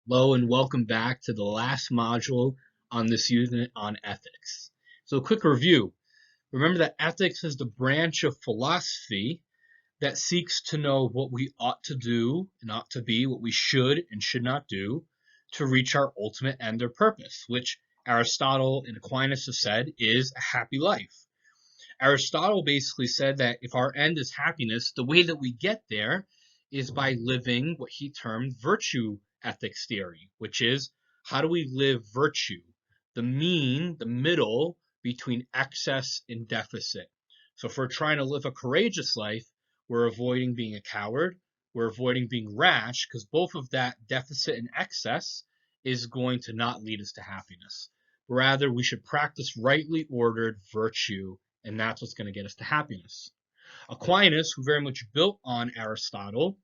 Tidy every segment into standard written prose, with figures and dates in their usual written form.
Hello and welcome back to the last module on this unit on ethics. So, a quick review. Remember that ethics is the branch of philosophy that seeks to know what we ought to do and ought to be, what we should and should not do to reach our ultimate end or purpose, which Aristotle and Aquinas have said is a happy life. Aristotle basically said that if our end is happiness, the way that we get there is by living what he termed virtue ethics theory, which is how do we live virtue, the mean, the middle between excess and deficit. So if we're trying to live a courageous life, we're avoiding being a coward, we're avoiding being rash, because both of that deficit and excess is going to not lead us to happiness. Rather, we should practice rightly ordered virtue, and that's what's going to get us to happiness. Aquinas, who very much built on Aristotle,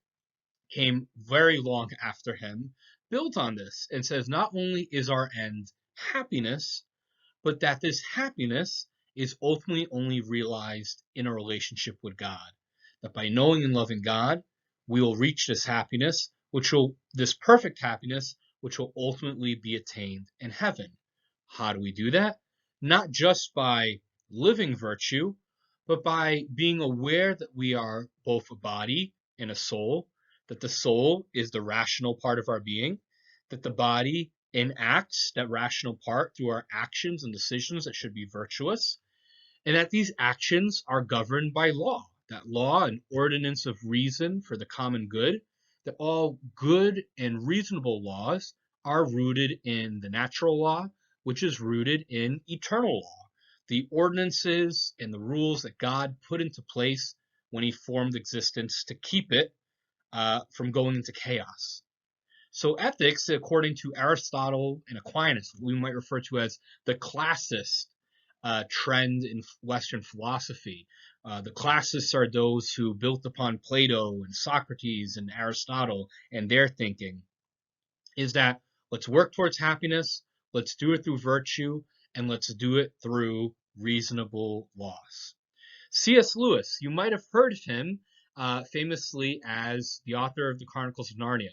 came very long after him, built on this and says not only is our end happiness, but that this happiness is ultimately only realized in a relationship with God. That by knowing and loving God, we will reach this happiness, this perfect happiness, which will ultimately be attained in heaven. How do we do that? Not just by living virtue, but by being aware that we are both a body and a soul, that the soul is the rational part of our being, that the body enacts that rational part through our actions and decisions that should be virtuous, and that these actions are governed by law, that law and ordinance of reason for the common good, that all good and reasonable laws are rooted in the natural law, which is rooted in eternal law, the ordinances and the rules that God put into place when he formed existence to keep it from going into chaos. So ethics, according to Aristotle and Aquinas, we might refer to as the classist trend in Western philosophy. The classists are those who built upon Plato and Socrates and Aristotle and their thinking, is that let's work towards happiness, let's do it through virtue, and let's do it through reasonable laws. C.S. Lewis, you might have heard of him famously as the author of the Chronicles of Narnia.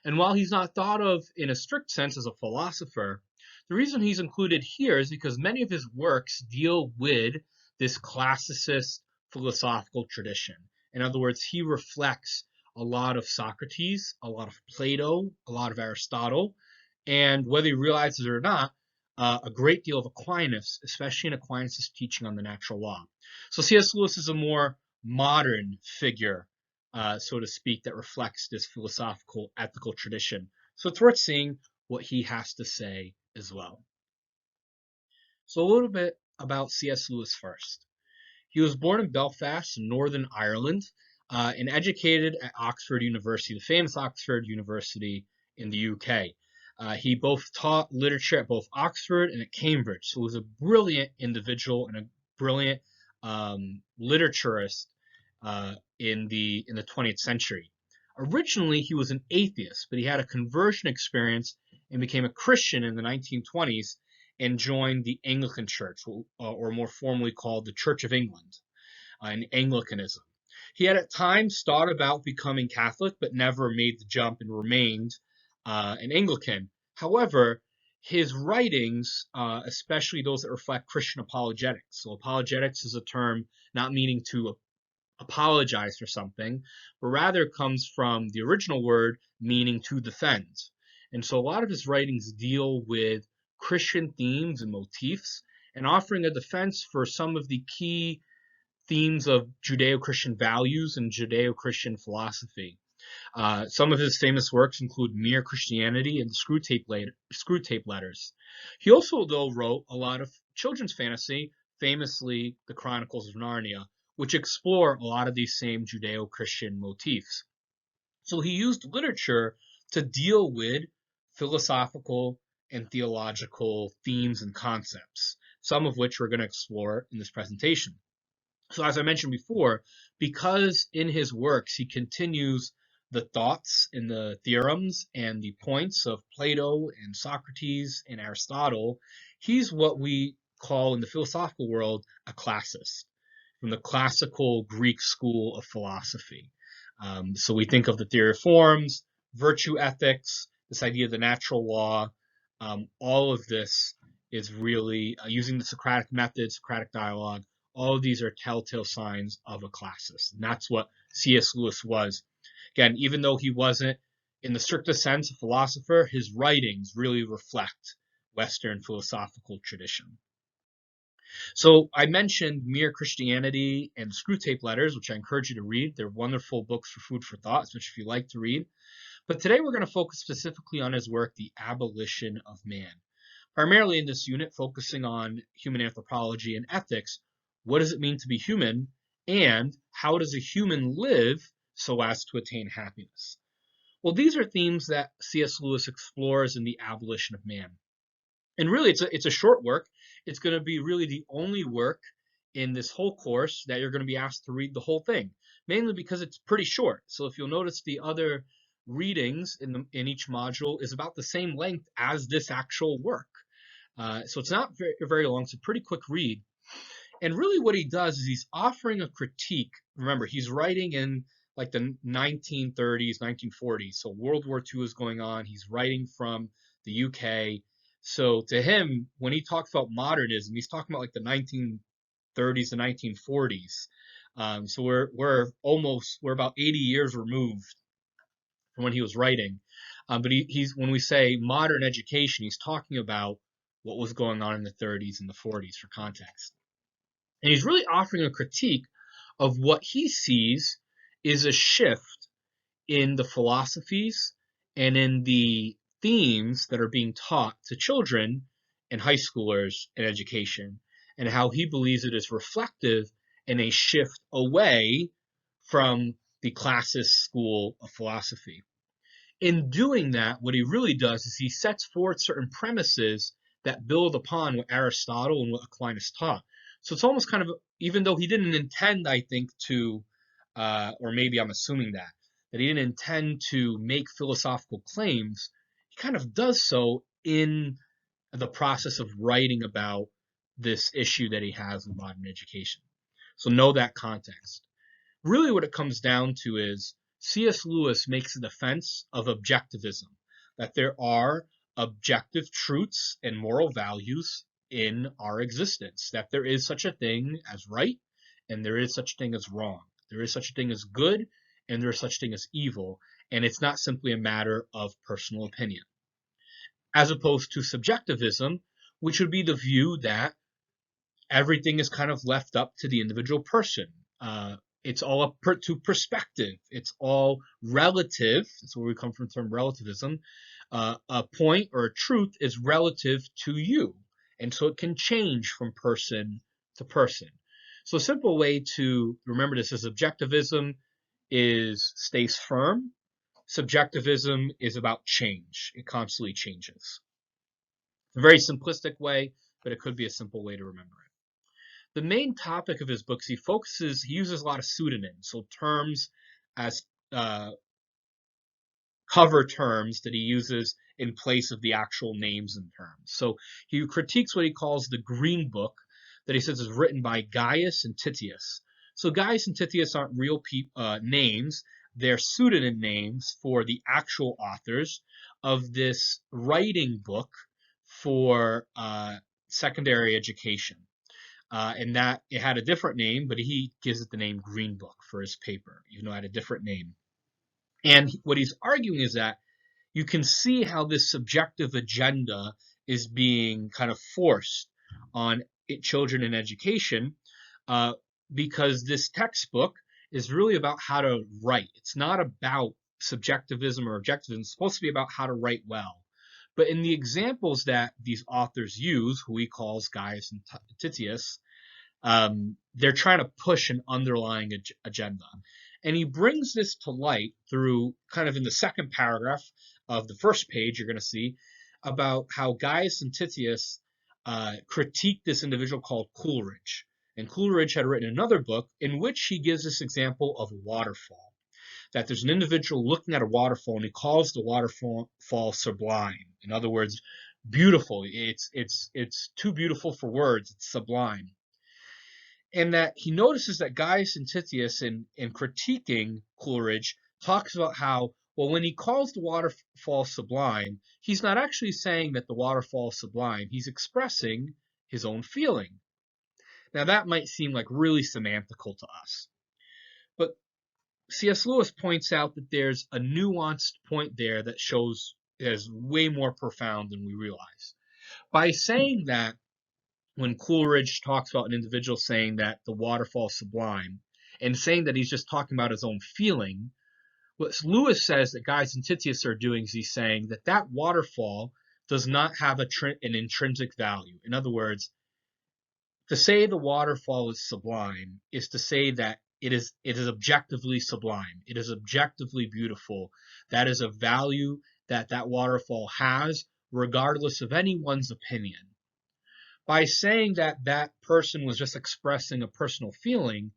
And while he's not thought of in a strict sense as a philosopher, the reason he's included here is because many of his works deal with this classicist philosophical tradition. In other words, he reflects a lot of Socrates, a lot of Plato, a lot of Aristotle, and whether he realizes it or not, a great deal of Aquinas, especially in Aquinas' teaching on the natural law. So C.S. Lewis is a more modern figure, so to speak, that reflects this philosophical, ethical tradition. So it's worth seeing what he has to say as well. So a little bit about C.S. Lewis first. He was born in Belfast, Northern Ireland, and educated at Oxford University, the famous Oxford University in the UK. He both taught literature at both Oxford and at Cambridge, so he was a brilliant individual and a brilliant literaturist in the 20th century. Originally, he was an atheist, but he had a conversion experience and became a Christian in the 1920s and joined the Anglican Church, or more formally called the Church of England, in Anglicanism. He had at times thought about becoming Catholic, but never made the jump and remained an Anglican. However, his writings, especially those that reflect Christian apologetics, so apologetics is a term not meaning to apologize for something, but rather comes from the original word meaning to defend. And so a lot of his writings deal with Christian themes and motifs and offering a defense for some of the key themes of Judeo-Christian values and Judeo-Christian philosophy. Some of his famous works include Mere Christianity and the Screwtape Letters. He also, though, wrote a lot of children's fantasy, famously the Chronicles of Narnia, which explore a lot of these same Judeo-Christian motifs. So he used literature to deal with philosophical and theological themes and concepts, some of which we're going to explore in this presentation. So as I mentioned before, because in his works he continues the thoughts and the theorems and the points of Plato and Socrates and Aristotle, he's what we call in the philosophical world a classicist, from the classical Greek school of philosophy. So we think of the theory of forms, virtue ethics, this idea of the natural law, all of this is really using the Socratic method, Socratic dialogue. All of these are telltale signs of a classist. And that's what C.S. Lewis was. Again, even though he wasn't, in the strictest sense, a philosopher, his writings really reflect Western philosophical tradition. So I mentioned Mere Christianity and Screwtape Letters, which I encourage you to read. They're wonderful books for food for thought, especially if you like to read. But today we're going to focus specifically on his work, The Abolition of Man. Primarily in this unit, focusing on human anthropology and ethics. What does it mean to be human? And how does a human live so as to attain happiness? Well, these are themes that C.S. Lewis explores in The Abolition of Man. And really, it's a short work. It's going to be really the only work in this whole course that you're going to be asked to read the whole thing, mainly because it's pretty short. So if you'll notice, the other readings in each module is about the same length as this actual work. So it's not very long. It's a pretty quick read. And really what he does is he's offering a critique. Remember, he's writing in like the 1930s, 1940s. So World War II is going on. He's writing from the UK. So to him, when he talks about modernism, he's talking about like the 1930s and 1940s. So we're about 80 years removed from when he was writing. But he's when we say modern education, he's talking about what was going on in the 30s and the 40s for context. And he's really offering a critique of what he sees is a shift in the philosophies and in the themes that are being taught to children and high schoolers in education, and how he believes it is reflective in a shift away from the classist school of philosophy. In doing that, what he really does is he sets forth certain premises that build upon what Aristotle and what Aquinas taught. So it's almost kind of, even though he didn't intend, I think, to, or maybe I'm assuming that he didn't intend to make philosophical claims, he kind of does so in the process of writing about this issue that he has in modern education. So know that context. Really what it comes down to is C.S. Lewis makes a defense of objectivism, that there are objective truths and moral values in our existence, that there is such a thing as right and there is such a thing as wrong. There is such a thing as good and there is such a thing as evil, and it's not simply a matter of personal opinion. As opposed to subjectivism, which would be the view that everything is kind of left up to the individual person. It's all up to perspective. It's all relative. That's where we come from the term relativism. A point or a truth is relative to you. And so it can change from person to person. So a simple way to remember this is objectivism stays firm. Subjectivism is about change. It constantly changes. It's a very simplistic way, but it could be a simple way to remember it. The main topic of his books, he uses a lot of pseudonyms, so terms as cover terms that he uses in place of the actual names and terms. So he critiques what he calls the Green Book, that he says is written by Gaius and Titius. So Gaius and Titius aren't real names, they're pseudonym names for the actual authors of this writing book for secondary education. And that it had a different name, but he gives it the name Green Book for his paper, even though it had a different name. And what he's arguing is that you can see how this subjective agenda is being kind of forced on children in education, because this textbook is really about how to write. It's not about subjectivism or objectivism. It's supposed to be about how to write well. But in the examples that these authors use, who he calls Gaius and Titius, they're trying to push an underlying agenda. And he brings this to light through kind of in the second paragraph of the first page, you're going to see about how Gaius and Titius critique this individual called Coleridge. And Coleridge had written another book in which he gives this example of a waterfall. That there's an individual looking at a waterfall and he calls the waterfall sublime. In other words, beautiful. It's too beautiful for words. It's sublime. And that he notices that Gaius and Titius in critiquing Coleridge talks about how Well, when he calls the waterfall sublime, he's not actually saying that the waterfall is sublime. He's expressing his own feeling. Now, that might seem like really semantical to us. But C.S. Lewis points out that there's a nuanced point there that shows is way more profound than we realize. By saying that, when Coleridge talks about an individual saying that the waterfall is sublime, and saying that he's just talking about his own feeling, what Lewis says that Gaius and Titius are doing is he's saying that that waterfall does not have an intrinsic value. In other words, to say the waterfall is sublime is to say that it is objectively sublime. It is objectively beautiful. That is a value that that waterfall has, regardless of anyone's opinion. By saying that that person was just expressing a personal feeling,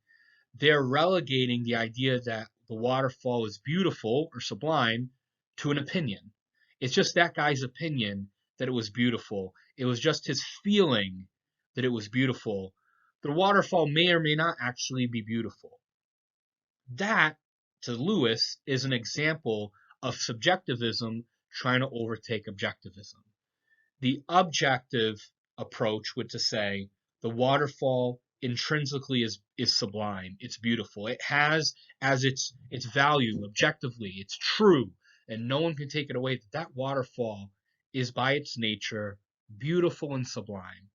they're relegating the idea that the waterfall is beautiful or sublime to an opinion. It's just that guy's opinion that it was beautiful. It was just his feeling that it was beautiful. The waterfall may or may not actually be beautiful. That, to Lewis, is an example of subjectivism trying to overtake objectivism. The objective approach would to say the waterfall intrinsically is sublime, it's beautiful, it has as its value objectively, it's true, and no one can take it away, that waterfall is by its nature beautiful and sublime.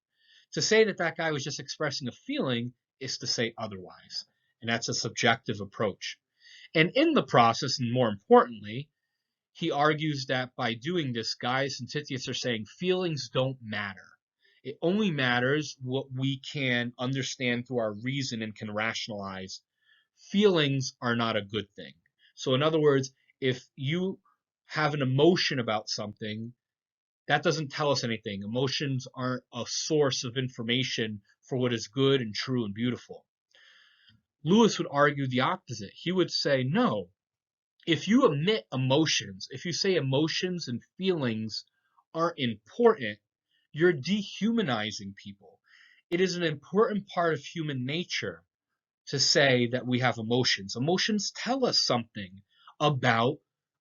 To say that that guy was just expressing a feeling is to say otherwise, and that's a subjective approach. And in the process, and more importantly, he argues that by doing this, Gaius and Titius are saying feelings don't matter. It only matters what we can understand through our reason and can rationalize. Feelings are not a good thing. So in other words, if you have an emotion about something, that doesn't tell us anything. Emotions aren't a source of information for what is good and true and beautiful. Lewis would argue the opposite. He would say, no, if you omit emotions, if you say emotions and feelings aren't important, you're dehumanizing people. It is an important part of human nature to say that we have emotions. Emotions tell us something about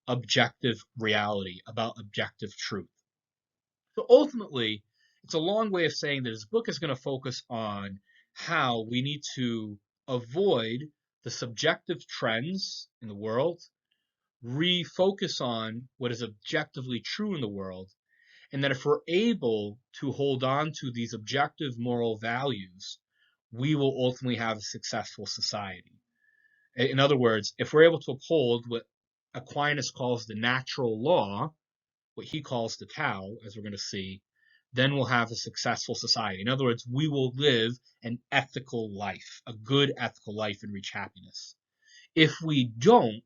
objective reality, about objective truth. So ultimately, it's a long way of saying that his book is going to focus on how we need to avoid the subjective trends in the world, refocus on what is objectively true in the world, and that if we're able to hold on to these objective moral values, we will ultimately have a successful society. In other words, if we're able to uphold what Aquinas calls the natural law, what he calls the Tao, as we're going to see, then we'll have a successful society. In other words, we will live an ethical life, a good ethical life, and reach happiness. If we don't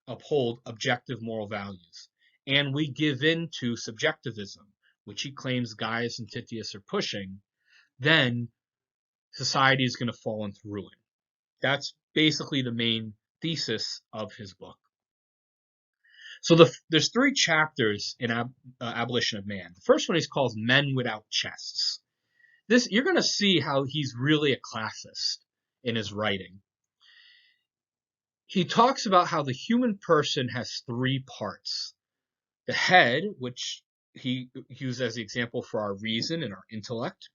uphold objective moral values, and we give in to subjectivism, which he claims Gaius and Titius are pushing, then society is going to fall into ruin. That's basically the main thesis of his book. So there's 3 chapters in Abolition of Man. The first one is called Men Without Chests. This, you're going to see how he's really a classist in his writing. He talks about how the human person has 3 parts. The head, which he used as the example for our reason and our intellect.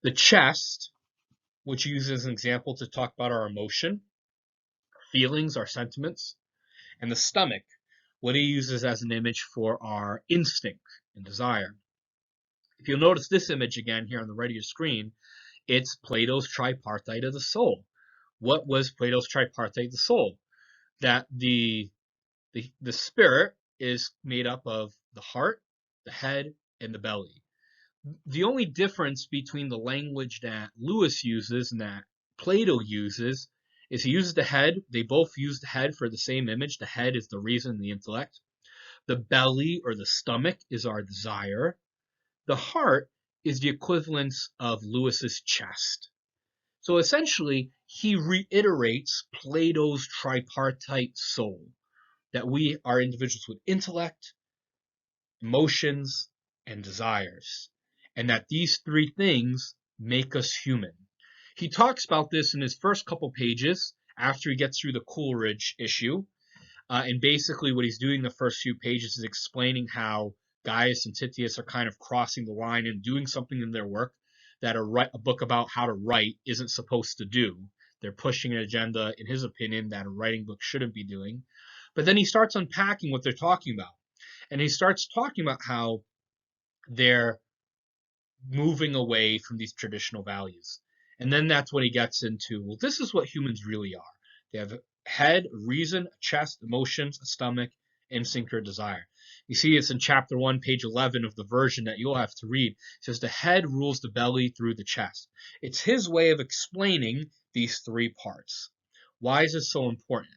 The chest, which he uses as an example to talk about our emotion, feelings, our sentiments. And the stomach, what he uses as an image for our instinct and desire. If you'll notice this image again here on the right of your screen, it's Plato's tripartite of the soul. What was Plato's tripartite of the soul? That the spirit is made up of the heart, the head, and the belly. The only difference between the language that Lewis uses and that Plato uses is he uses the head. They both use the head for the same image. The head is the reason and the intellect. The belly or the stomach is our desire. The heart is the equivalence of Lewis's chest. So essentially, he reiterates Plato's tripartite soul, that we are individuals with intellect, emotions, and desires, and that these 3 things make us human. He talks about this in his first couple pages after he gets through the Coleridge issue. And basically what he's doing the first few pages is explaining how Gaius and Titius are kind of crossing the line and doing something in their work that a book about how to write isn't supposed to do. They're pushing an agenda, in his opinion, that a writing book shouldn't be doing. But then he starts unpacking what they're talking about. And he starts talking about how they're moving away from these traditional values. And then that's when he gets into, well, this is what humans really are. They have a head, reason, a chest, emotions, a stomach, instinct, or desire. You see it's in chapter 1, page 11 of the version that you'll have to read. It says the head rules the belly through the chest. It's his way of explaining these three parts. Why is this so important?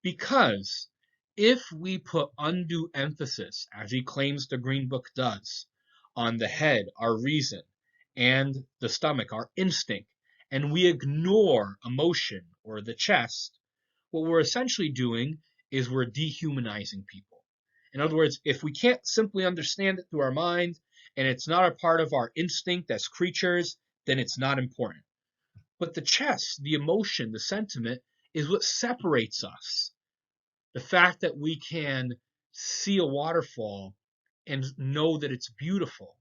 Because if we put undue emphasis, as he claims the Green Book does, on the head, our reason, and the stomach, our instinct, and we ignore emotion or the chest, what we're essentially doing is we're dehumanizing people. In other words, if we can't simply understand it through our mind and it's not a part of our instinct as creatures, then it's not important. But the chest, the emotion, the sentiment is what separates us. The fact that we can see a waterfall and know that it's beautiful.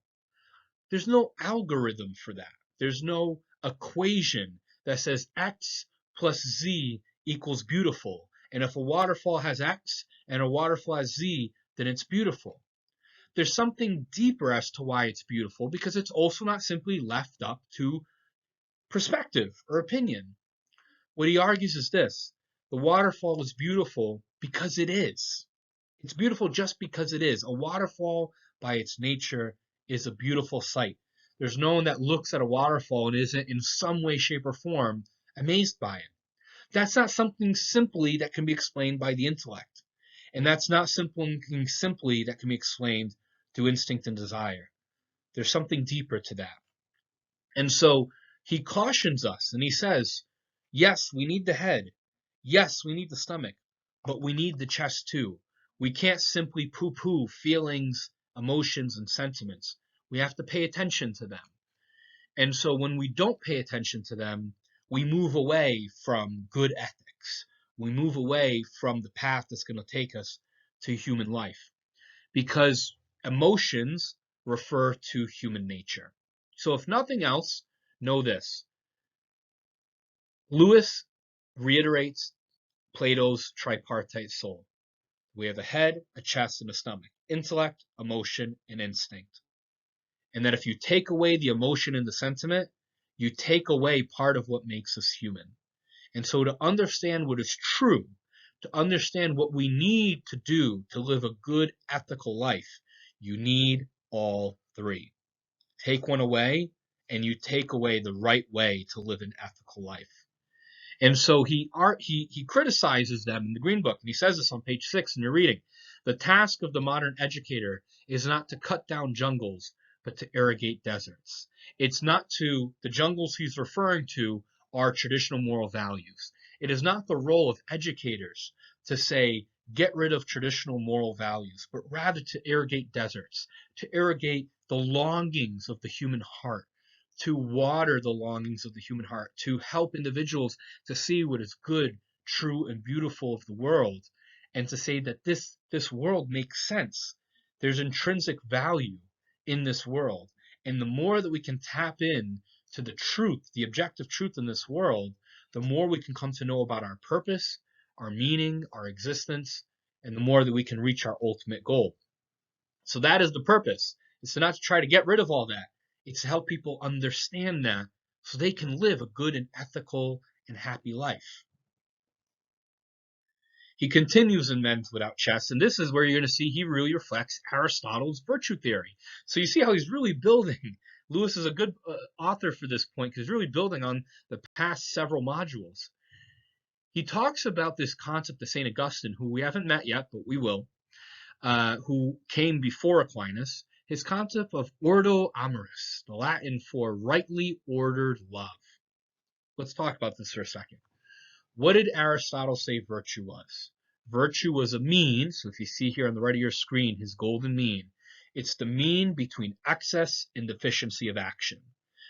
There's no algorithm for that. There's no equation that says X plus Z equals beautiful. And if a waterfall has X and a waterfall has Z, then it's beautiful. There's something deeper as to why it's beautiful, because it's also not simply left up to perspective or opinion. What he argues is this: the waterfall is beautiful because it is. It's beautiful just because it is. A waterfall, by its nature, is a beautiful sight. There's no one that looks at a waterfall and isn't in some way, shape, or form amazed by it. That's not something simply that can be explained by the intellect. And that's not something simply that can be explained through instinct and desire. There's something deeper to that. And so he cautions us and he says, yes, we need the head. Yes, we need the stomach, but we need the chest too. We can't simply poo-poo feelings, emotions, and sentiments. We have to pay attention to them. And so when we don't pay attention to them, we move away from good ethics. We move away from the path that's going to take us to human life. Because emotions refer to human nature. So if nothing else, know this. Lewis reiterates Plato's tripartite soul. We have a head, a chest, and a stomach. Intellect, emotion, and instinct. And that if you take away the emotion and the sentiment, you take away part of what makes us human. And so to understand what is true, to understand what we need to do to live a good ethical life, you need all three. Take one away, and you take away the right way to live an ethical life. And so he criticizes them in the Green Book, and he says this on page 6 in your reading. The task of the modern educator is not to cut down jungles, but to irrigate deserts. It's not the jungles he's referring to are traditional moral values. It is not the role of educators to say, get rid of traditional moral values, but rather to irrigate deserts, to irrigate the longings of the human heart, to water the longings of the human heart, to help individuals to see what is good, true, and beautiful of the world, and to say that this world makes sense. There's intrinsic value in this world. And the more that we can tap in to the truth, the objective truth in this world, the more we can come to know about our purpose, our meaning, our existence, and the more that we can reach our ultimate goal. So that is the purpose. It's not to try to get rid of all that. It's to help people understand that so they can live a good and ethical and happy life. He continues in Men's Without Chest, and this is where you're going to see he really reflects Aristotle's virtue theory. So you see how he's really building. Lewis is a good author for this point because he's really building on the past several modules. He talks about this concept of St. Augustine, who we haven't met yet, but we will, who came before Aquinas, his concept of ordo amoris, the Latin for rightly ordered love. Let's talk about this for a second. What did Aristotle say virtue was? Virtue was a mean, so if you see here on the right of your screen, his golden mean, it's the mean between excess and deficiency of action.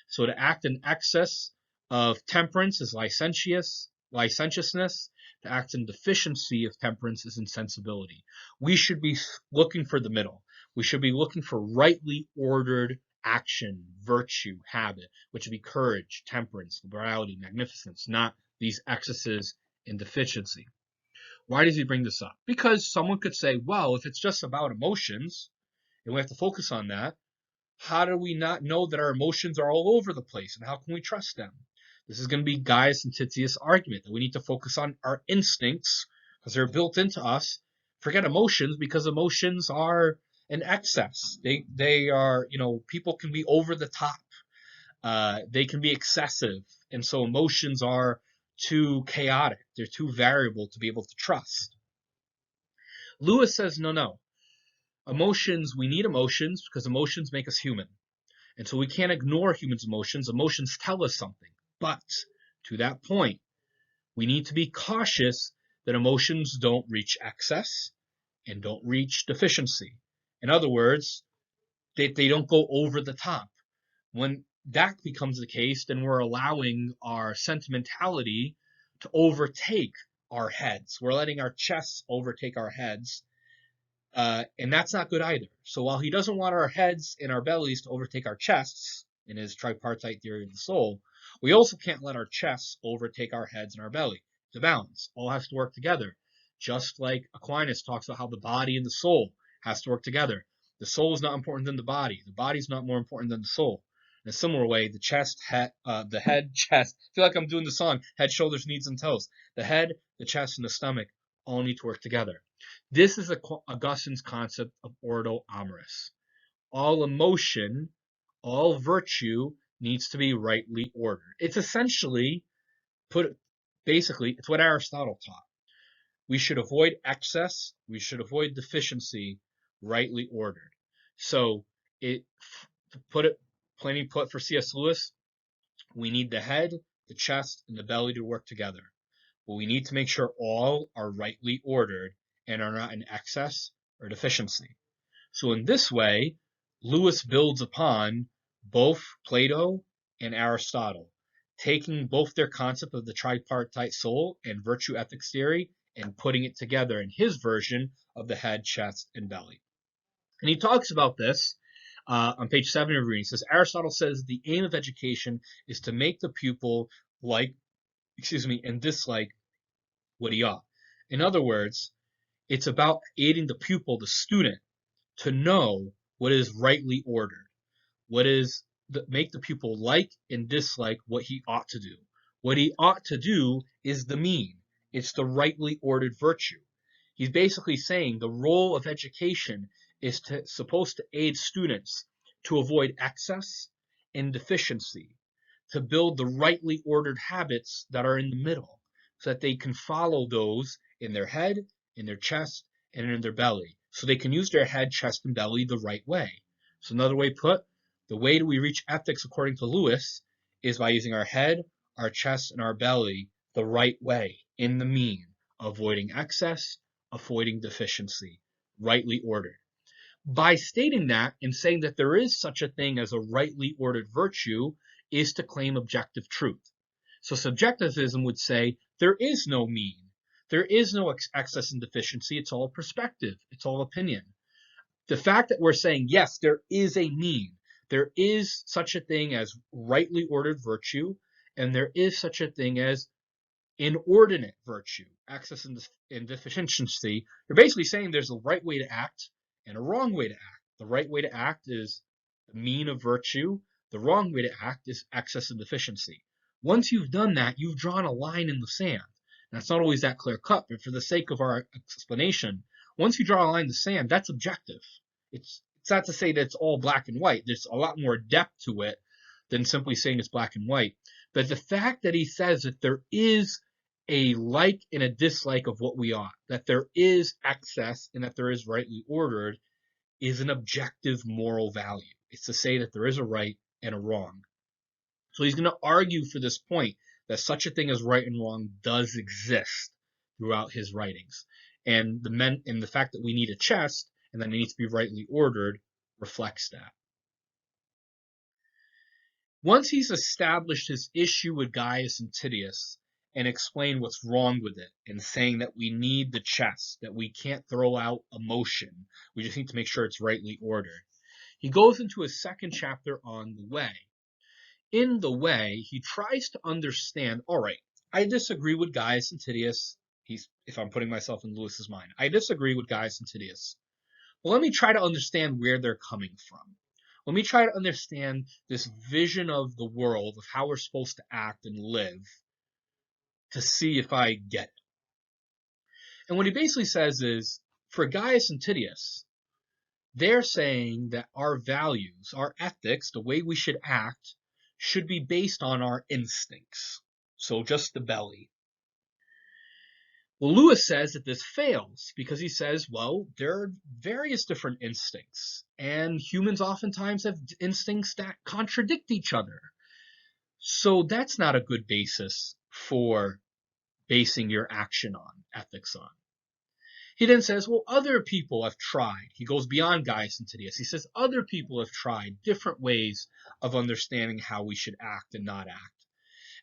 So to act in excess of temperance is licentiousness, To act in deficiency of temperance is insensibility. We should be looking for the middle. We should be looking for rightly ordered action, virtue, habit, which would be courage, temperance, liberality, magnificence, not these excesses and deficiency. Why does he bring this up? Because someone could say, well, if it's just about emotions, and we have to focus on that, how do we not know that our emotions are all over the place, and how can we trust them? This is going to be Gaius and Titius' argument that we need to focus on our instincts because they're built into us. Forget emotions because emotions are an excess. They are, people can be over the top. They can be excessive, and so emotions are too chaotic. They're too variable to be able to trust. Lewis says, no. Emotions, we need emotions because emotions make us human. And so we can't ignore humans' emotions. Emotions tell us something. But to that point, we need to be cautious that emotions don't reach excess and don't reach deficiency. In other words, they don't go over the top. When that becomes the case, then we're allowing our sentimentality to overtake our heads. We're letting our chests overtake our heads. And that's not good either. So while he doesn't want our heads and our bellies to overtake our chests in his tripartite theory of the soul, we also can't let our chests overtake our heads and our belly. The balance all has to work together. Just like Aquinas talks about how the body and the soul has to work together. The soul is not important than the body. The body is not more important than the soul. In a similar way, the head, chest. I feel like I'm doing the song, head, shoulders, knees, and toes. The head, the chest, and the stomach all need to work together. This is Augustine's concept of ordo amoris. All emotion, all virtue needs to be rightly ordered. It's essentially, it's what Aristotle taught. We should avoid excess, we should avoid deficiency, rightly ordered. So, plainly put for C.S. Lewis, we need the head, the chest, and the belly to work together. But we need to make sure all are rightly ordered and are not in excess or deficiency. So in this way, Lewis builds upon both Plato and Aristotle, taking both their concept of the tripartite soul and virtue ethics theory and putting it together in his version of the head, chest, and belly. And he talks about this on page 7 of reading. He says, Aristotle says the aim of education is to make the pupil and dislike what he ought. In other words, it's about aiding the pupil, the student, to know what is rightly ordered, make the pupil like and dislike what he ought to do. What he ought to do is the mean. It's the rightly ordered virtue. He's basically saying the role of education is supposed to aid students to avoid excess and deficiency, to build the rightly ordered habits that are in the middle, so that they can follow those in their head, in their chest, and in their belly, so they can use their head, chest, and belly the right way. So another way put, the way that we reach ethics according to Lewis is by using our head, our chest, and our belly the right way, in the mean, avoiding excess, avoiding deficiency, rightly ordered. By stating that and saying that there is such a thing as a rightly ordered virtue is to claim objective truth. So subjectivism would say there is no mean. There is no excess and deficiency. It's all perspective. It's all opinion. The fact that we're saying, yes, there is a mean. There is such a thing as rightly ordered virtue, and there is such a thing as inordinate virtue, excess and deficiency. You're basically saying there's a right way to act and a wrong way to act. The right way to act is the mean of virtue. The wrong way to act is excess and deficiency. Once you've done that, you've drawn a line in the sand. Now, it's not always that clear cut, but for the sake of our explanation, once you draw a line in the sand, that's objective. It's not to say that it's all black and white. There's a lot more depth to it than simply saying it's black and white. But the fact that he says that there is a like and a dislike of what we ought, that there is excess and that there is rightly ordered, is an objective moral value. It's to say that there is a right and a wrong. So he's going to argue for this point that such a thing as right and wrong does exist throughout his writings. And the fact that we need a chest and that it needs to be rightly ordered reflects that. Once he's established his issue with Gaius and Titius and explain what's wrong with it, and saying that we need the chess, that we can't throw out emotion. We just need to make sure it's rightly ordered. He goes into a second chapter on the way. In the way, he tries to understand, all right, I disagree with Gaius and Titius. If I'm putting myself in Lewis's mind, I disagree with Gaius and Titius. Well, let me try to understand where they're coming from. Let me try to understand this vision of the world, of how we're supposed to act and live, to see if I get it. And what he basically says is, for Gaius and Titius, they're saying that our values, our ethics, the way we should act, should be based on our instincts. So just the belly. Well, Lewis says that this fails because he says, well, there are various different instincts, and humans oftentimes have instincts that contradict each other. So that's not a good basis for basing your action on, ethics on. He then says, well, other people have tried. He goes beyond Gaius and Titius. He says other people have tried different ways of understanding how we should act and not act.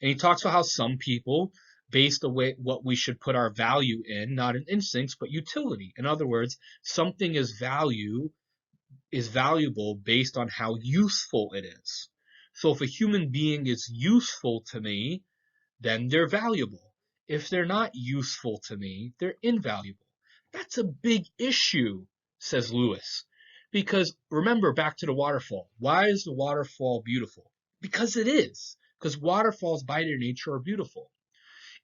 And he talks about how some people base what we should put our value in, not in instincts, but utility. In other words, something is valuable based on how useful it is. So if a human being is useful to me, then they're valuable. If they're not useful to me, they're invaluable. That's a big issue, says Lewis. Because remember, back to the waterfall. Why is the waterfall beautiful? Because it is. Because waterfalls by their nature are beautiful.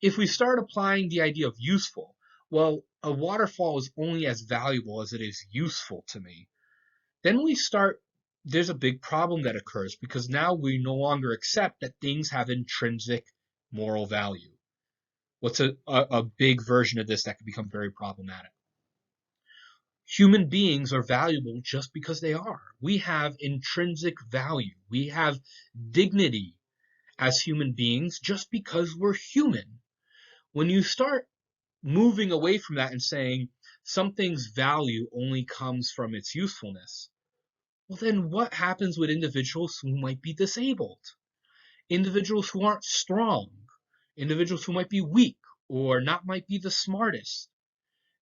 If we start applying the idea of useful, well, a waterfall is only as valuable as it is useful to me. Then there's a big problem that occurs because now we no longer accept that things have intrinsic moral value. What's a big version of this that can become very problematic? Human beings are valuable just because they are. We have intrinsic value. We have dignity as human beings just because we're human. When you start moving away from that and saying something's value only comes from its usefulness, well, then what happens with individuals who might be disabled? Individuals who aren't strong, individuals who might be weak or not might be the smartest.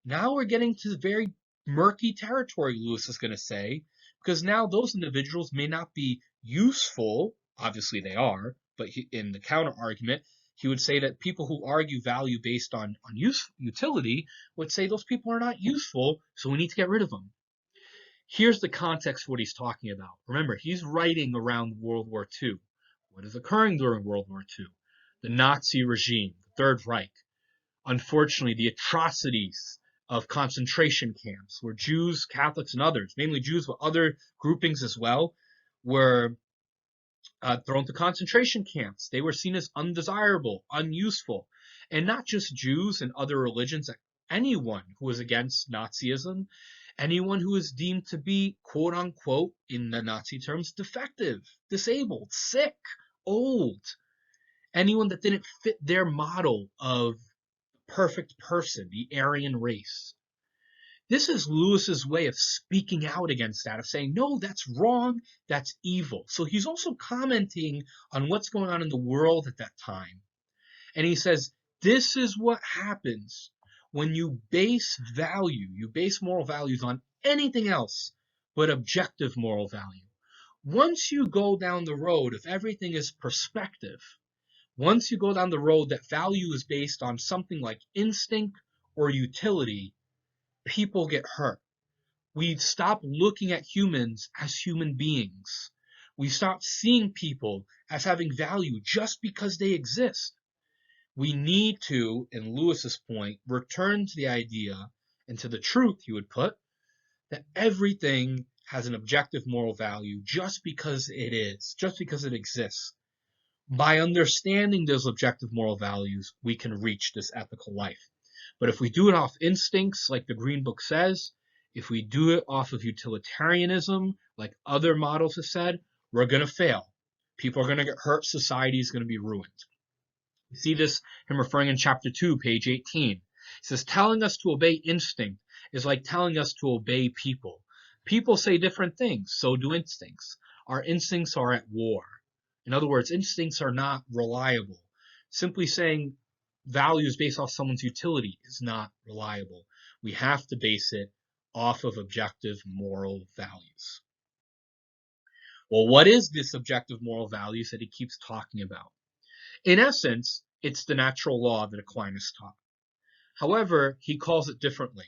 Now we're getting to very murky territory, Lewis is going to say, because now those individuals may not be useful. Obviously they are, but in the counter argument, he would say that people who argue value based on utility would say those people are not useful, so we need to get rid of them. Here's the context for what he's talking about. Remember, he's writing around World War II. What is occurring during World War II? The Nazi regime, the Third Reich. Unfortunately, the atrocities of concentration camps where Jews, Catholics, and others, mainly Jews, but other groupings as well, were thrown to concentration camps. They were seen as undesirable, unuseful. And not just Jews and other religions, anyone who was against Nazism, anyone who was deemed to be, quote unquote, in the Nazi terms, defective, disabled, sick, old. Anyone that didn't fit their model of perfect person, the Aryan race. This is Lewis's way of speaking out against that, of saying, no, that's wrong, that's evil. So he's also commenting on what's going on in the world at that time. And he says, this is what happens when you base moral values on anything else but objective moral value. Once you go down the road of everything is perspective, once you go down the road that value is based on something like instinct or utility, people get hurt. We stop looking at humans as human beings. We stop seeing people as having value just because they exist. We need to, in Lewis's point, return to the idea and to the truth, he would put, that everything has an objective moral value just because it is, just because it exists. By understanding those objective moral values, we can reach this ethical life. But if we do it off instincts, like the Green Book says, if we do it off of utilitarianism, like other models have said, we're going to fail. People are going to get hurt. Society is going to be ruined. You see this, him referring in chapter 2, page 18. He says, telling us to obey instinct is like telling us to obey people. People say different things, so do instincts. Our instincts are at war. In other words, instincts are not reliable. Simply saying values based off someone's utility is not reliable. We have to base it off of objective moral values. Well, what is this objective moral values that he keeps talking about? In essence, it's the natural law that Aquinas taught. However, he calls it differently.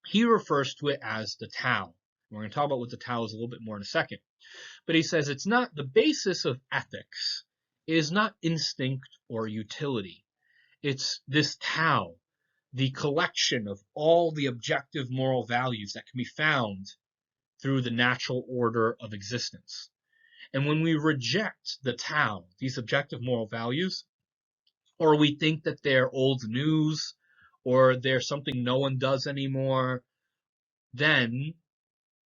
He refers to it as the Tao. We're going to talk about what the Tao is a little bit more in a second. But he says it's not the basis of ethics is not instinct or utility. It's this Tao, the collection of all the objective moral values that can be found through the natural order of existence. And when we reject the Tao, these objective moral values, or we think that they're old news, or they're something no one does anymore, then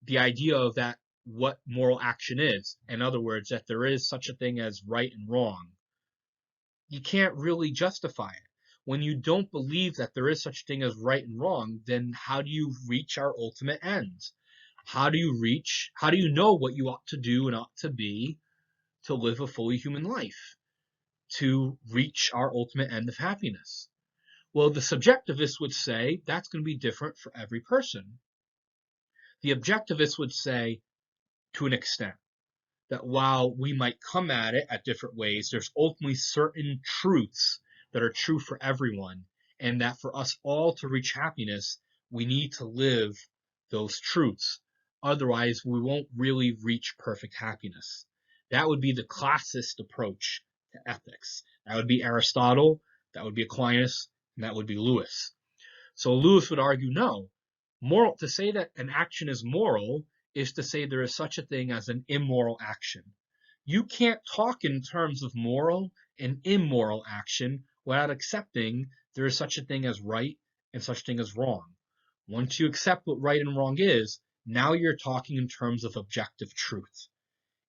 the idea of that, what moral action is, in other words, that there is such a thing as right and wrong, you can't really justify it. When you don't believe that there is such a thing as right and wrong, then how do you reach our ultimate end? How do you know what you ought to do and ought to be to live a fully human life, to reach our ultimate end of happiness? Well, the subjectivist would say that's going to be different for every person. The objectivist would say, to an extent, that while we might come at it at different ways, there's ultimately certain truths that are true for everyone, and that for us all to reach happiness, we need to live those truths. Otherwise, we won't really reach perfect happiness. That would be the classicist approach to ethics. That would be Aristotle, that would be Aquinas, and that would be Lewis. So Lewis would argue, no, to say that an action is moral is to say there is such a thing as an immoral action. You can't talk in terms of moral and immoral action without accepting there is such a thing as right and such a thing as wrong. Once you accept what right and wrong is, now you're talking in terms of objective truth.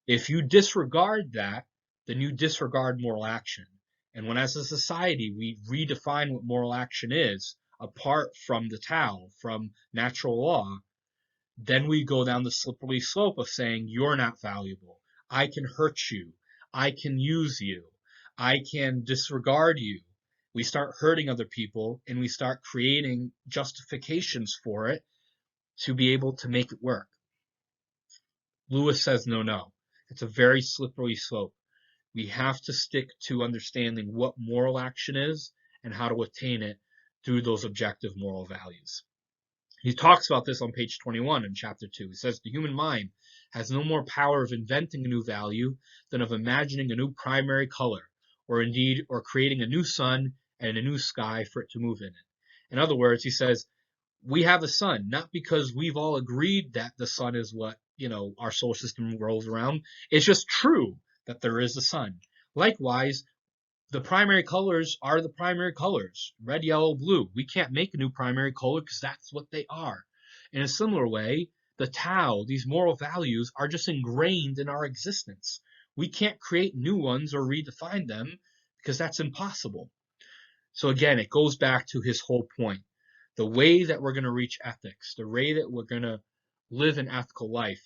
If you disregard that, then you disregard moral action. And when as a society we redefine what moral action is, apart from the Tao, from natural law, then we go down the slippery slope of saying, you're not valuable. I can hurt you. I can use you. I can disregard you. We start hurting other people and we start creating justifications for it to be able to make it work. Lewis says, no. It's a very slippery slope. We have to stick to understanding what moral action is and how to attain it through those objective moral values. He talks about this on page 21 in chapter 2. He says, the human mind has no more power of inventing a new value than of imagining a new primary color, or creating a new sun and a new sky for it to move in it. In other words, he says, we have a sun, not because we've all agreed that the sun is what, our solar system rolls around. It's just true that there is a sun. Likewise, the primary colors are the primary colors, red, yellow, blue. We can't make a new primary color because that's what they are. In a similar way, the Tao, these moral values, are just ingrained in our existence. We can't create new ones or redefine them because that's impossible. So again, it goes back to his whole point. The way that we're going to reach ethics, the way that we're going to live an ethical life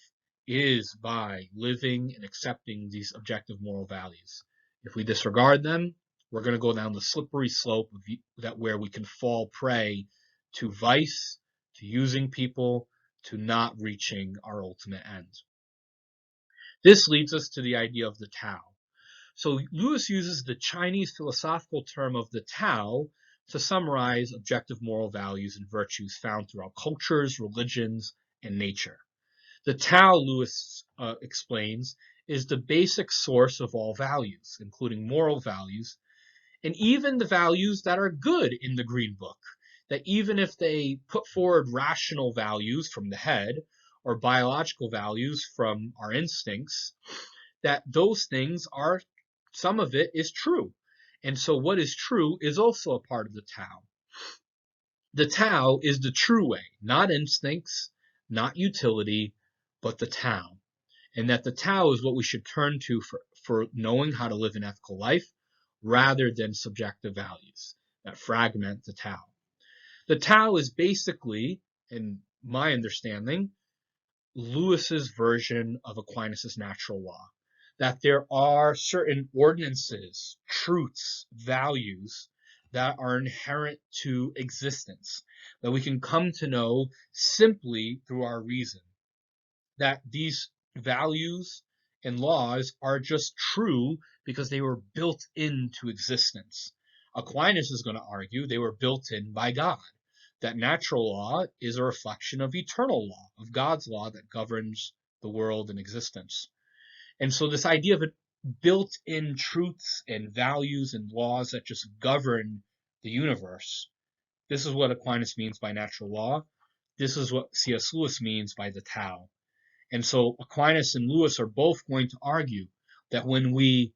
is by living and accepting these objective moral values. If we disregard them, we're going to go down the slippery slope where we can fall prey to vice, to using people, to not reaching our ultimate end. This leads us to the idea of the Tao. So Lewis uses the Chinese philosophical term of the Tao to summarize objective moral values and virtues found throughout cultures, religions, and nature. The Tao, Lewis explains, is the basic source of all values, including moral values, and even the values that are good in the Green Book, that even if they put forward rational values from the head or biological values from our instincts, that those things are, some of it is true. And so what is true is also a part of the Tao. The Tao is the true way, not instincts, not utility, but the Tao. And that the Tao is what we should turn to for knowing how to live an ethical life, rather than subjective values that fragment the Tao. The Tao is basically, in my understanding, Lewis's version of Aquinas' natural law. That there are certain ordinances, truths, values that are inherent to existence, that we can come to know simply through our reason, that these values and laws are just true because they were built into existence. Aquinas is going to argue they were built in by God, that natural law is a reflection of eternal law, of God's law that governs the world and existence. And so this idea of built-in truths and values and laws that just govern the universe, this is what Aquinas means by natural law. This is what C.S. Lewis means by the Tao. And so Aquinas and Lewis are both going to argue that when we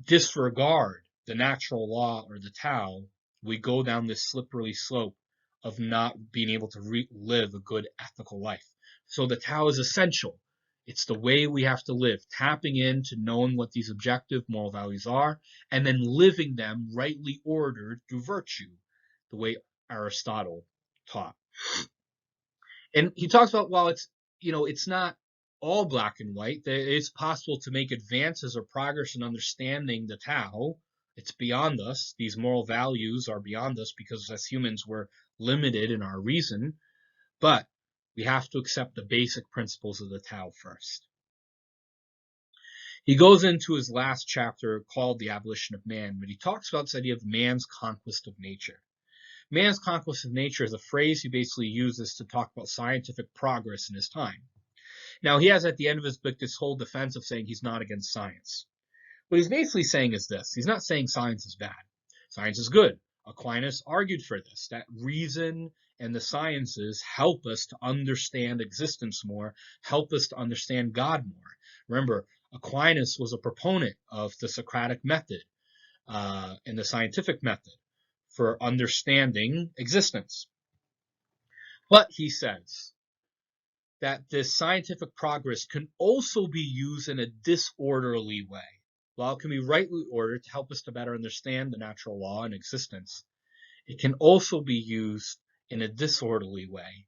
disregard the natural law or the Tao, we go down this slippery slope of not being able to live a good ethical life. So the Tao is essential. It's the way we have to live, tapping into knowing what these objective moral values are, and then living them rightly ordered through virtue, the way Aristotle taught. And he talks about, while it's not all black and white, it's possible to make advances or progress in understanding the Tao. It's beyond us. These moral values are beyond us because as humans we're limited in our reason, but we have to accept the basic principles of the Tao first. He goes into his last chapter called The Abolition of Man, but he talks about this idea of man's conquest of nature. Man's conquest of nature is a phrase he basically uses to talk about scientific progress in his time. Now, he has at the end of his book this whole defense of saying he's not against science. What he's basically saying is this. He's not saying science is bad. Science is good. Aquinas argued for this, that reason and the sciences help us to understand existence more, help us to understand God more. Remember, Aquinas was a proponent of the Socratic method and the scientific method for understanding existence. But he says that this scientific progress can also be used in a disorderly way. While it can be rightly ordered to help us to better understand the natural law and existence, it can also be used in a disorderly way,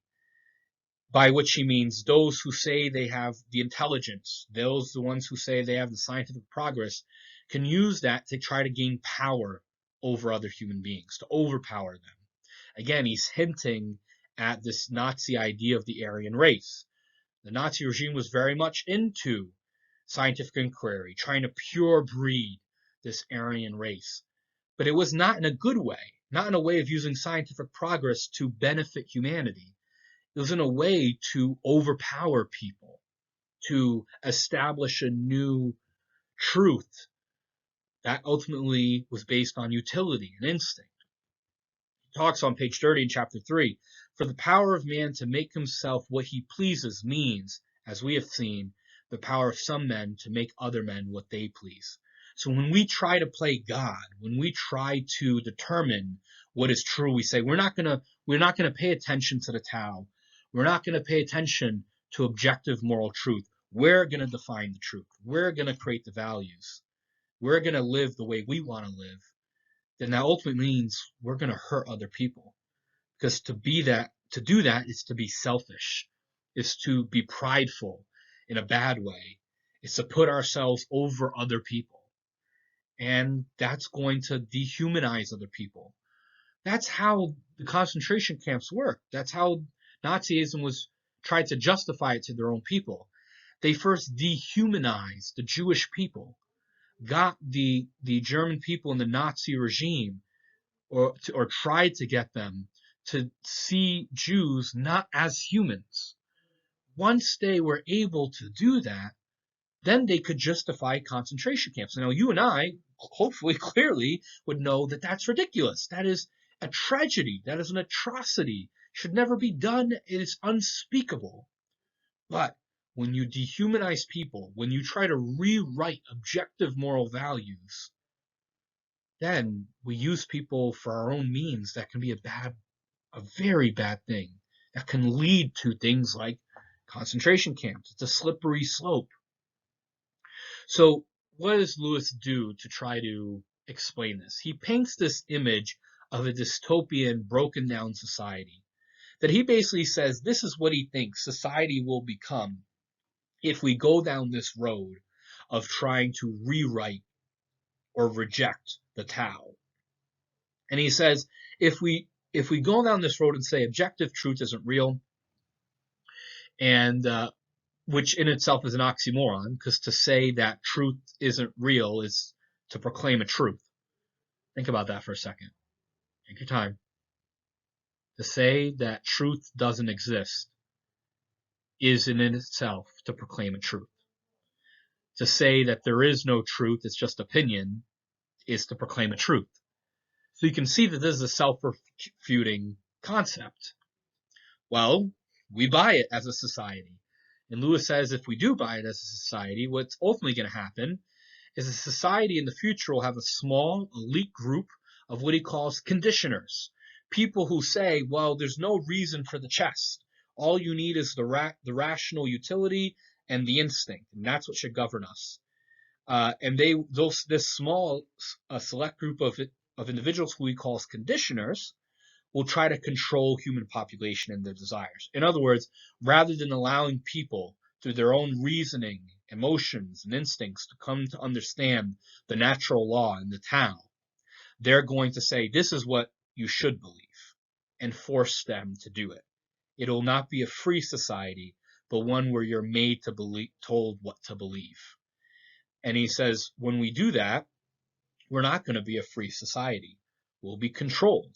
by which he means those who say they have the intelligence, the ones who say they have the scientific progress, can use that to try to gain power over other human beings, to overpower them. Again, he's hinting at this Nazi idea of the Aryan race. The Nazi regime was very much into scientific inquiry, trying to pure breed this Aryan race. But it was not in a good way, not in a way of using scientific progress to benefit humanity. It was in a way to overpower people, to establish a new truth that ultimately was based on utility and instinct. He talks on page 30 in chapter 3, for the power of man to make himself what he pleases means, as we have seen, the power of some men to make other men what they please. So when we try to play God, when we try to determine what is true, we say we're not going to pay attention to the Tao. We're not going to pay attention to objective moral truth. We're going to define the truth. We're going to create the values. We're going to live the way we want to live. Then that ultimately means we're going to hurt other people. Because to do that is to be selfish, is to be prideful in a bad way. It's to put ourselves over other people. And that's going to dehumanize other people. That's how the concentration camps work. That's how Nazism was tried to justify it to their own people. They first dehumanized the Jewish people, got the German people in the Nazi regime, or tried to get them to see Jews not as humans. Once they were able to do that, then they could justify concentration camps. Now, you and I, hopefully clearly, would know that that's ridiculous. That is a tragedy. That is an atrocity. Should never be done. It is unspeakable. But when you dehumanize people, when you try to rewrite objective moral values, then we use people for our own means. That can be a very bad thing. That can lead to things like concentration camps. It's a slippery slope. So what does Lewis do to try to explain this? He paints this image of a dystopian, broken down society that he basically says this is what he thinks society will become if we go down this road of trying to rewrite or reject the Tao. And he says, if we go down this road and say objective truth isn't real, and which in itself is an oxymoron, because to say that truth isn't real is to proclaim a truth. Think about that for a second. Take your time. To say that truth doesn't exist is in itself to proclaim a truth. To say that there is no truth, it's just opinion, is to proclaim a truth. So you can see that this is a self-refuting concept. Well, we buy it as a society. And Lewis says if we do buy it as a society, what's ultimately going to happen is a society in the future will have a small elite group of what he calls conditioners. People who say, well, there's no reason for the chest. All you need is the rational utility and the instinct, and that's what should govern us. And this small select group of individuals who he calls conditioners will try to control human population and their desires. In other words, rather than allowing people through their own reasoning, emotions, and instincts to come to understand the natural law and the Tao, they're going to say, this is what you should believe, and force them to do it. It will not be a free society, but one where you're made to believe, told what to believe. And he says, when we do that, we're not going to be a free society. We'll be controlled.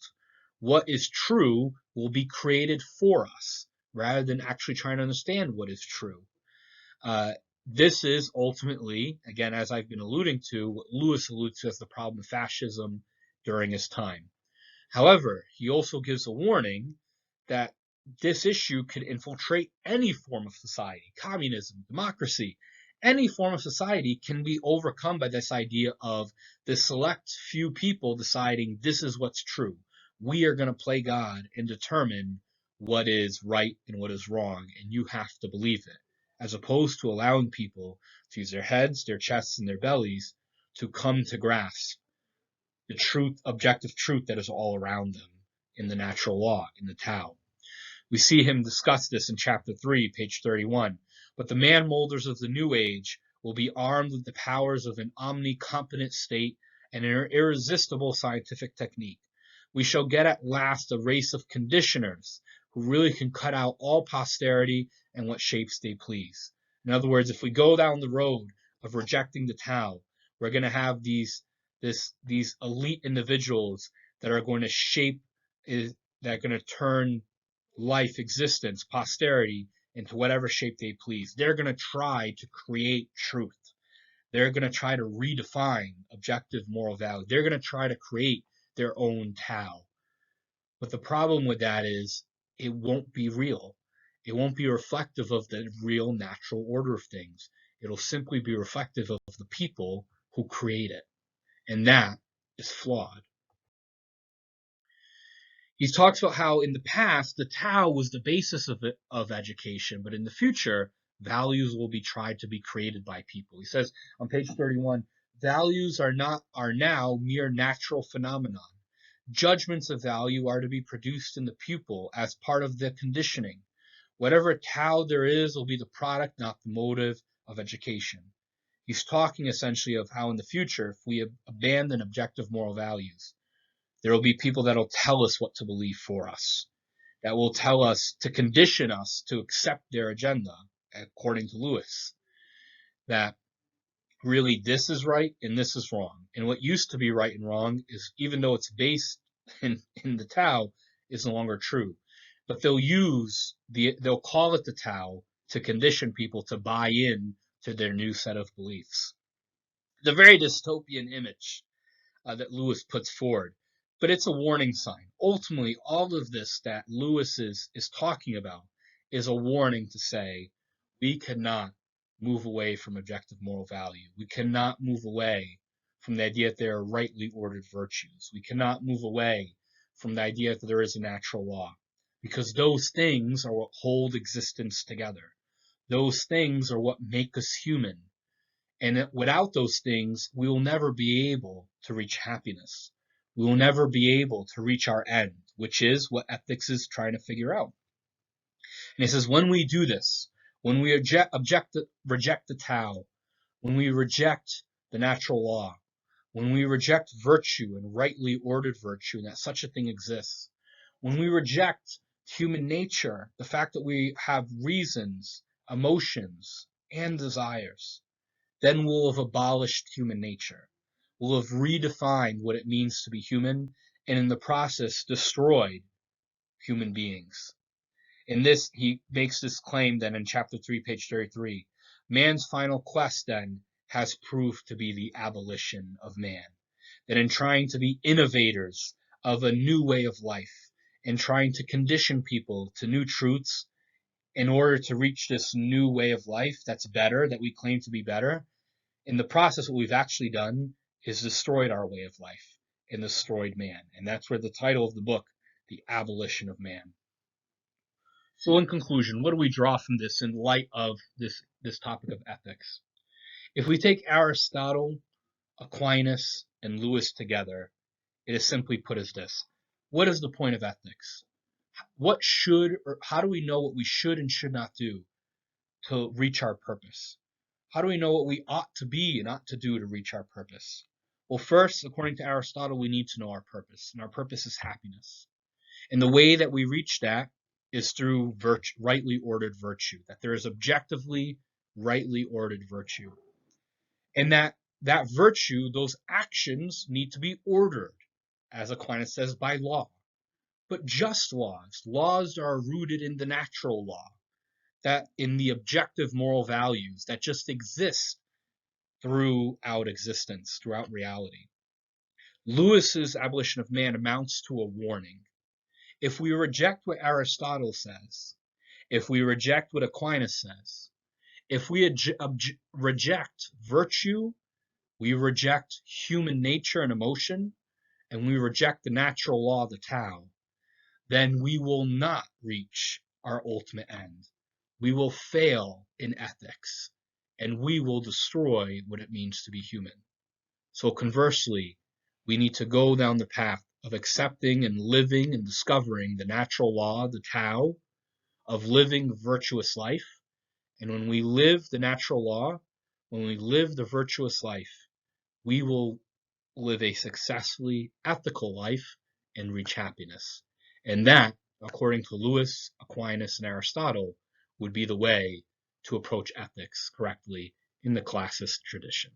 What is true will be created for us, rather than actually trying to understand what is true. This is ultimately, again, as I've been alluding to, what Lewis alludes to as the problem of fascism during his time. However, he also gives a warning that this issue could infiltrate any form of society, communism, democracy. Any form of society can be overcome by this idea of the select few people deciding this is what's true. We are going to play God and determine what is right and what is wrong, and you have to believe it, as opposed to allowing people to use their heads, their chests, and their bellies to come to grasp the truth, objective truth that is all around them in the natural law, in the Tao. We see him discuss this in chapter 3, page 31. But the man-molders of the new age will be armed with the powers of an omnicompetent state and an irresistible scientific technique. We shall get at last a race of conditioners who really can cut out all posterity in what shapes they please. In other words, if we go down the road of rejecting the Tao, we're going to have these elite individuals that are going to shape, that are going to turn life, existence, posterity into whatever shape they please. They're going to try to create truth. They're going to try to redefine objective moral value. They're going to try to create their own Tao. But the problem with that is it won't be real. It won't be reflective of the real natural order of things. It'll simply be reflective of the people who create it. And that is flawed. He talks about how in the past, the Tao was the basis of education, but in the future, values will be tried to be created by people. He says on page 31, values are now mere natural phenomenon. Judgments of value are to be produced in the pupil as part of the conditioning. Whatever Tao there is will be the product, not the motive of education. He's talking essentially of how in the future, if we abandon objective moral values, there will be people that will tell us what to believe for us, that will tell us, to condition us to accept their agenda, according to Lewis, that really this is right and this is wrong. And what used to be right and wrong is, even though it's based in the Tao, is no longer true. But they'll call it the Tao to condition people to buy in to their new set of beliefs. The very dystopian image that Lewis puts forward. But it's a warning sign. Ultimately, all of this that Lewis is talking about is a warning to say we cannot move away from objective moral value. We cannot move away from the idea that there are rightly ordered virtues. We cannot move away from the idea that there is a natural law, because those things are what hold existence together. Those things are what make us human. And without those things, we will never be able to reach happiness. We will never be able to reach our end, which is what ethics is trying to figure out. And he says, when we do this, when we reject the Tao, when we reject the natural law, when we reject virtue and rightly ordered virtue, and that such a thing exists, when we reject human nature, the fact that we have reasons, emotions, and desires, then we'll have abolished human nature. We'll have redefined what it means to be human, and in the process destroyed human beings. In this, he makes this claim then in chapter 3, page 33. Man's final quest then has proved to be the abolition of man. That in trying to be innovators of a new way of life, and trying to condition people to new truths in order to reach this new way of life that's better, that we claim to be better, in the process, what we've actually done is destroyed our way of life and destroyed man. And that's where the title of the book, The Abolition of Man. So in conclusion, what do we draw from this in light of this topic of ethics? If we take Aristotle, Aquinas, and Lewis together, it is simply put as this. What is the point of ethics? What should, or how do we know what we should and should not do to reach our purpose? How do we know what we ought to be and ought to do to reach our purpose? Well, first, according to Aristotle, we need to know our purpose, and our purpose is happiness. And the way that we reach that is through rightly ordered virtue, that there is objectively rightly ordered virtue. And that virtue, those actions need to be ordered, as Aquinas says, by law. But just laws. Laws are rooted in the natural law, that in the objective moral values that just exist throughout existence, throughout reality. Lewis's abolition of man amounts to a warning. If we reject what Aristotle says, if we reject what Aquinas says, if we reject virtue, we reject human nature and emotion, and we reject the natural law of the Tao, then we will not reach our ultimate end. We will fail in ethics, and we will destroy what it means to be human. So conversely, we need to go down the path of accepting and living and discovering the natural law, the Tao, of living virtuous life. And when we live the natural law, when we live the virtuous life, we will live a successfully ethical life and reach happiness. And that, according to Lewis, Aquinas, and Aristotle, would be the way to approach ethics correctly in the classist tradition.